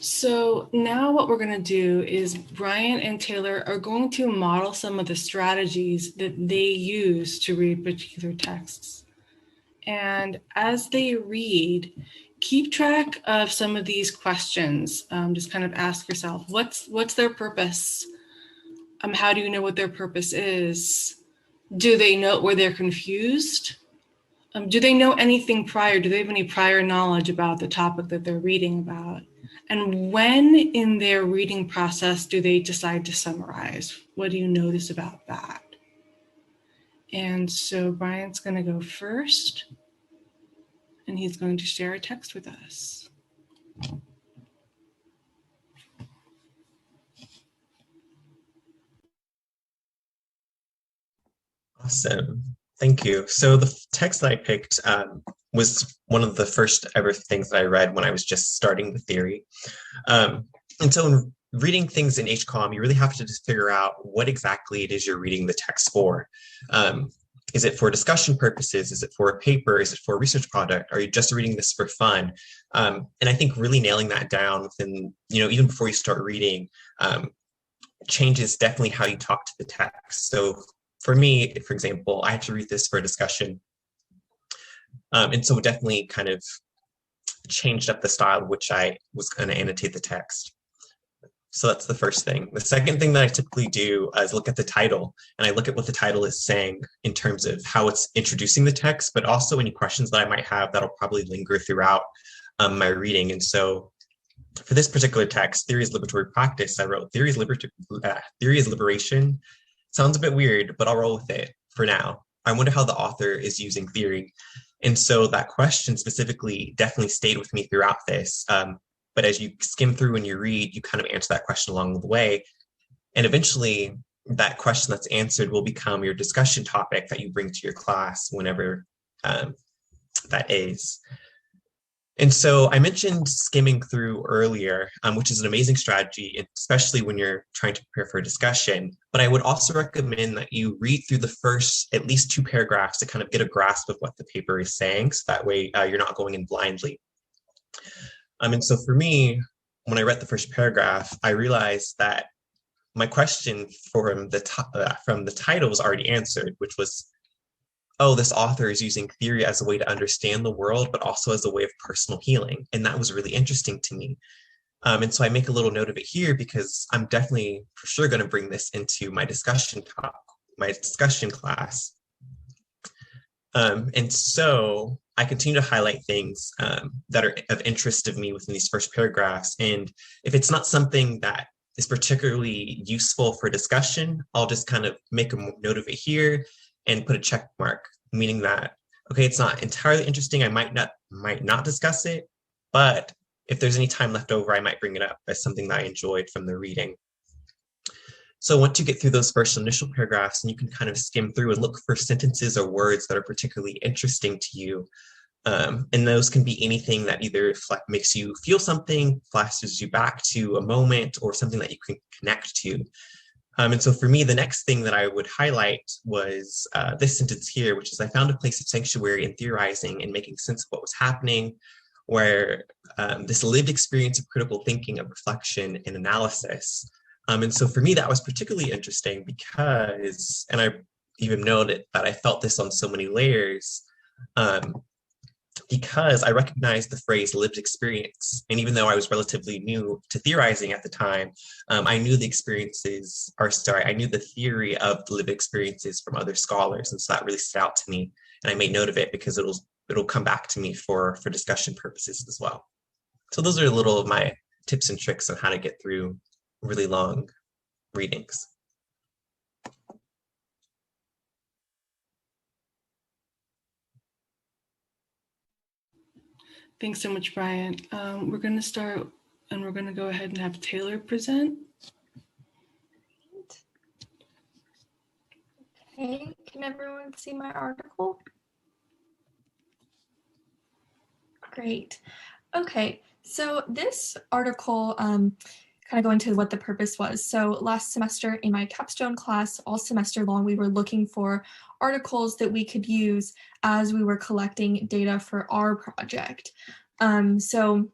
So now what we're going to do is Bryant and Taylor are going to model some of the strategies that they use to read particular texts. And as they read, keep track of some of these questions. Just kind of ask yourself, what's their purpose? How do you know what their purpose is? Do they note where they're confused? Do they know anything prior? Do they have any prior knowledge about the topic that they're reading about? And when in their reading process do they decide to summarize? What do you notice about that? And so Brian's going to go first, and he's going to share a text with us. Awesome. Thank you. So the text that I picked was one of the first ever things that I read when I was just starting the theory. And so in reading things in HCOM, you really have to just figure out what exactly it is you're reading the text for. Is it for discussion purposes? Is it for a paper? Is it for a research project? Are you just reading this for fun? And I think really nailing that down within, even before you start reading, changes definitely how you talk to the text. So for me, for example, I had to read this for a discussion. And so it definitely kind of changed up the style in which I was going to annotate the text. So that's the first thing. The second thing that I typically do is look at the title, and I look at what the title is saying in terms of how it's introducing the text, but also any questions that I might have that'll probably linger throughout my reading. And so for this particular text, Theory is Liberatory Practice, I wrote Theory is Liberation. Sounds a bit weird, but I'll roll with it for now. I wonder how the author is using theory. And so that question specifically definitely stayed with me throughout this. But as you skim through and you read, you kind of answer that question along the way. And eventually that question that's answered will become your discussion topic that you bring to your class whenever that is. And so I mentioned skimming through earlier, which is an amazing strategy, especially when you're trying to prepare for a discussion. But I would also recommend that you read through the first at least 2 paragraphs to kind of get a grasp of what the paper is saying. So that way you're not going in blindly. And so for me, when I read the first paragraph, I realized that my question from the title was already answered, which was, oh, this author is using theory as a way to understand the world, but also as a way of personal healing. And that was really interesting to me. And so I make a little note of it here because I'm definitely for sure going to bring this into my discussion class. And so I continue to highlight things that are of interest of me within these first paragraphs. And if it's not something that is particularly useful for discussion, I'll just kind of make a note of it here and put a check mark, meaning that, okay, it's not entirely interesting. I might not discuss it, but if there's any time left over, I might bring it up as something that I enjoyed from the reading. So once you get through those first initial paragraphs, and you can kind of skim through and look for sentences or words that are particularly interesting to you. And those can be anything that either makes you feel something, flashes you back to a moment, or something that you can connect to. And so for me, the next thing that I would highlight was this sentence here, which is, I found a place of sanctuary in theorizing and making sense of what was happening, where this lived experience of critical thinking, of reflection and analysis. And so for me, that was particularly interesting because, and I even noted that I felt this on so many layers, because I recognized the phrase lived experience. And even though I was relatively new to theorizing at the time, I knew the theory of the lived experiences from other scholars. And so that really stood out to me. And I made note of it because it'll come back to me for discussion purposes as well. So those are a little of my tips and tricks on how to get through really long readings. Thanks so much, Brian. We're going to start, and we're going to go ahead and have Taylor present. Okay, can everyone see my article? Great. Okay, so this article kind of go into what the purpose was. So last semester in my capstone class, all semester long, we were looking for articles that we could use as we were collecting data for our project. So,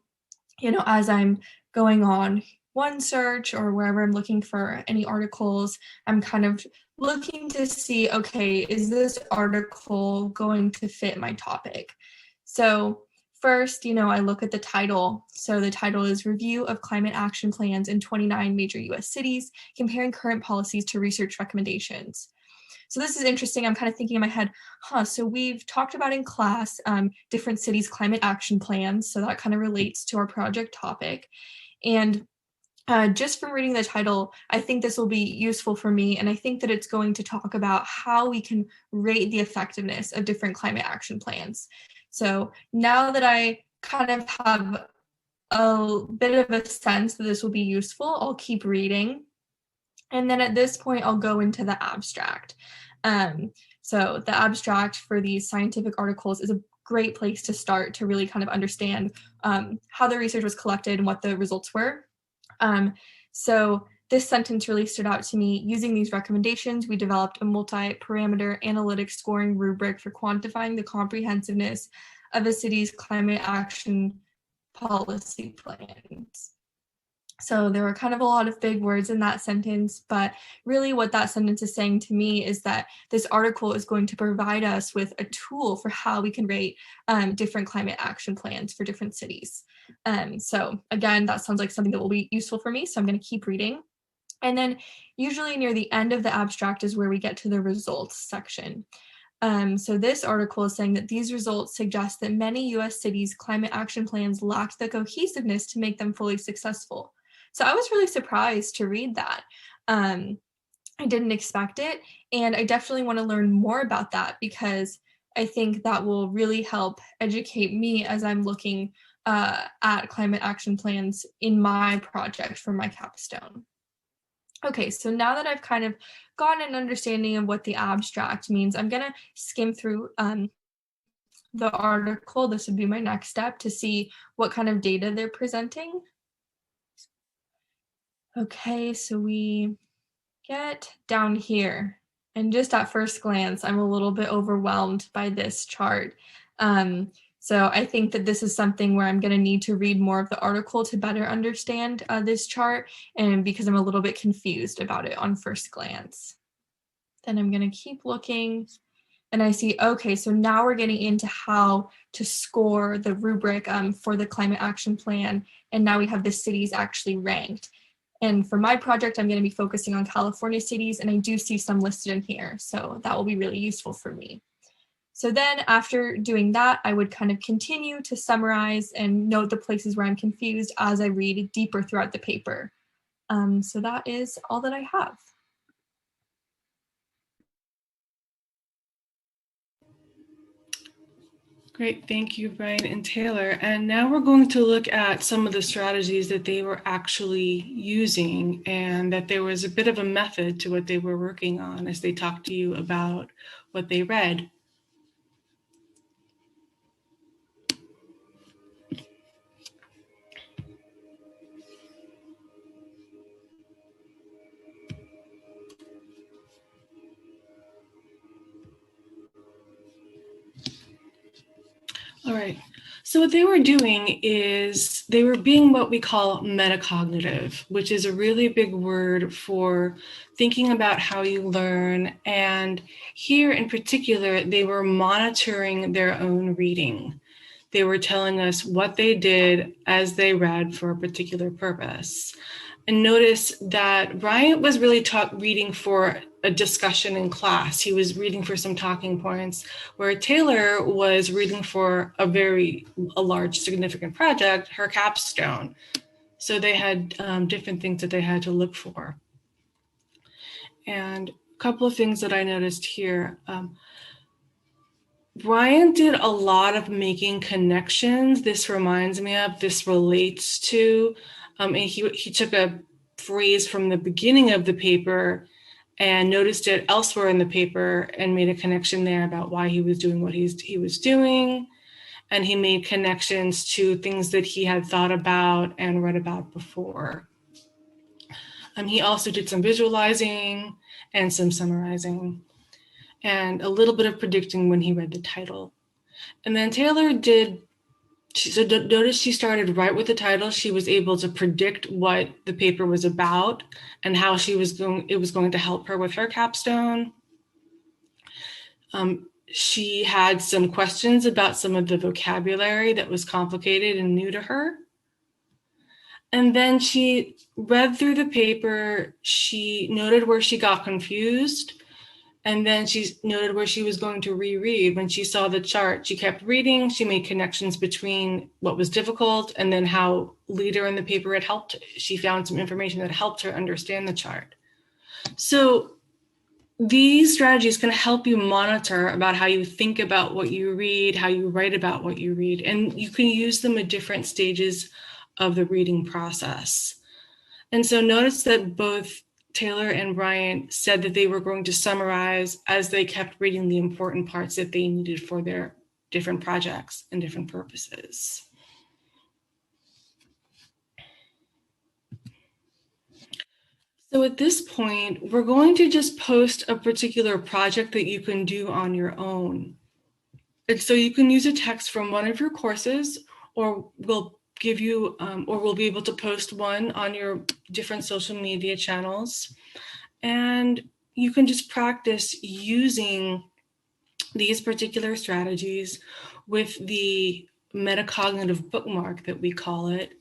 as I'm going on one search or wherever I'm looking for any articles, I'm kind of looking to see, okay, is this article going to fit my topic? So first, I look at the title. So the title is Review of Climate Action Plans in 29 Major US Cities, Comparing Current Policies to Research Recommendations. So this is interesting. I'm kind of thinking in my head, so we've talked about in class different cities' climate action plans. So that kind of relates to our project topic. And just from reading the title, I think this will be useful for me. And I think that it's going to talk about how we can rate the effectiveness of different climate action plans. So now that I kind of have a bit of a sense that this will be useful, I'll keep reading. And then at this point, I'll go into the abstract. So the abstract for these scientific articles is a great place to start to really kind of understand how the research was collected and what the results were. So this sentence really stood out to me. Using these recommendations, we developed a multi-parameter analytic scoring rubric for quantifying the comprehensiveness of a city's climate action policy plans. So there were kind of a lot of big words in that sentence, but really what that sentence is saying to me is that this article is going to provide us with a tool for how we can rate different climate action plans for different cities. So again, that sounds like something that will be useful for me, so I'm going to keep reading. And then usually near the end of the abstract is where we get to the results section. So this article is saying that these results suggest that many US cities' climate action plans lacked the cohesiveness to make them fully successful. So I was really surprised to read that. I didn't expect it, and I definitely want to learn more about that because I think that will really help educate me as I'm looking at climate action plans in my project for my capstone. Okay, so now that I've kind of gotten an understanding of what the abstract means, I'm going to skim through the article. This would be my next step to see what kind of data they're presenting. Okay, so we get down here, and just at first glance, I'm a little bit overwhelmed by this chart. So I think that this is something where I'm going to need to read more of the article to better understand this chart, and because I'm a little bit confused about it on first glance. Then I'm going to keep looking, and I see, okay, so now we're getting into how to score the rubric for the climate action plan, and now we have the cities actually ranked. And for my project, I'm going to be focusing on California cities, and I do see some listed in here, so that will be really useful for me. So then after doing that, I would kind of continue to summarize and note the places where I'm confused as I read deeper throughout the paper. So that is all that I have. Great, thank you, Bryant and Taylor. And now we're going to look at some of the strategies that they were actually using, and that there was a bit of a method to what they were working on as they talked to you about what they read. All right. So what they were doing is they were being what we call metacognitive, which is a really big word for thinking about how you learn. And here in particular, they were monitoring their own reading. They were telling us what they did as they read for a particular purpose. And notice that Bryant was really reading for a discussion in class. He was reading for some talking points, where Taylor was reading for a large, significant project, her capstone. So they had different things that they had to look for. And a couple of things that I noticed here. Bryant did a lot of making connections. This reminds me of, this relates to, and he took a phrase from the beginning of the paper and noticed it elsewhere in the paper and made a connection there about why he was doing what he was doing. And he made connections to things that he had thought about and read about before. He also did some visualizing and some summarizing, and a little bit of predicting when he read the title. And then Taylor did So notice she started right with the title. She was able to predict what the paper was about and how it was going to help her with her capstone. She had some questions about some of the vocabulary that was complicated and new to her. And then she read through the paper. She noted where she got confused. And then she noted where she was going to reread. When she saw the chart, she kept reading. She made connections between what was difficult and then how later in the paper it helped. She found some information that helped her understand the chart. So these strategies can help you monitor about how you think about what you read, how you write about what you read, and you can use them at different stages of the reading process. And so notice that both Taylor and Bryant said that they were going to summarize as they kept reading the important parts that they needed for their different projects and different purposes. So at this point, we're going to just post a particular project that you can do on your own. And so you can use a text from one of your courses, or we'll give you, or we'll be able to post one on your different social media channels. And you can just practice using these particular strategies with the metacognitive bookmark that we call it.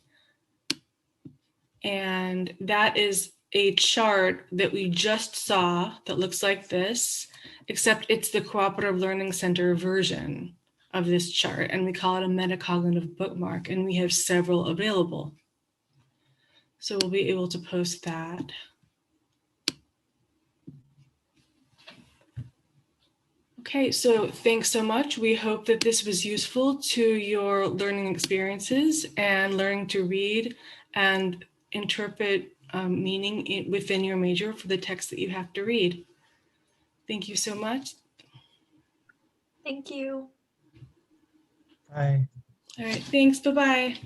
And that is a chart that we just saw that looks like this, except it's the Cooperative Learning Center version of this chart. And we call it a metacognitive bookmark, and we have several available. So we'll be able to post that. Okay, so thanks so much. We hope that this was useful to your learning experiences and learning to read and interpret meaning within your major for the text that you have to read. Thank you so much. Thank you. Bye. All right, thanks. Bye-bye.